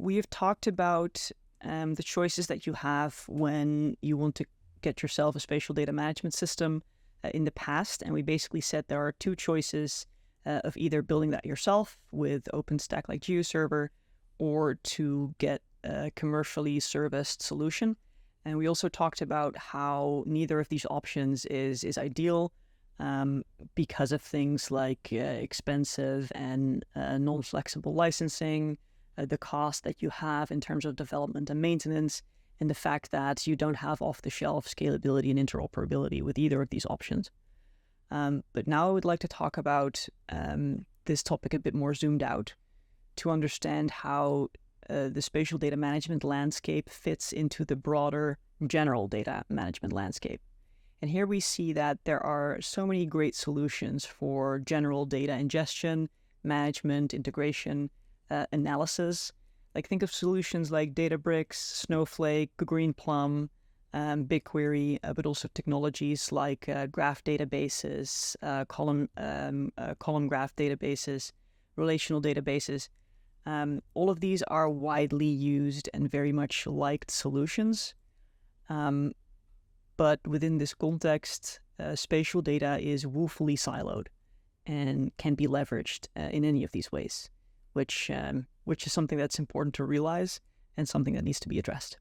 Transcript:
we've talked about the choices that you have when you want to get yourself a spatial data management system in the past. And we basically said there are two choices of either building that yourself with OpenStack like GeoServer, or to get a commercially serviced solution. And we also talked about how neither of these options is ideal because of things like expensive and non-flexible licensing, the cost that you have in terms of development and maintenance, and the fact that you don't have off-the-shelf scalability and interoperability with either of these options. But now I would like to talk about this topic a bit more zoomed out to understand how the spatial data management landscape fits into the broader general data management landscape. And here we see that there are so many great solutions for general data ingestion, management, integration, analysis. Like think of solutions like Databricks, Snowflake, Greenplum, BigQuery, but also technologies like graph databases, column graph databases, relational databases. All of these are widely used and very much liked solutions. But within this context, spatial data is woefully siloed and can be leveraged in any of these ways, which is something that's important to realize and something that needs to be addressed.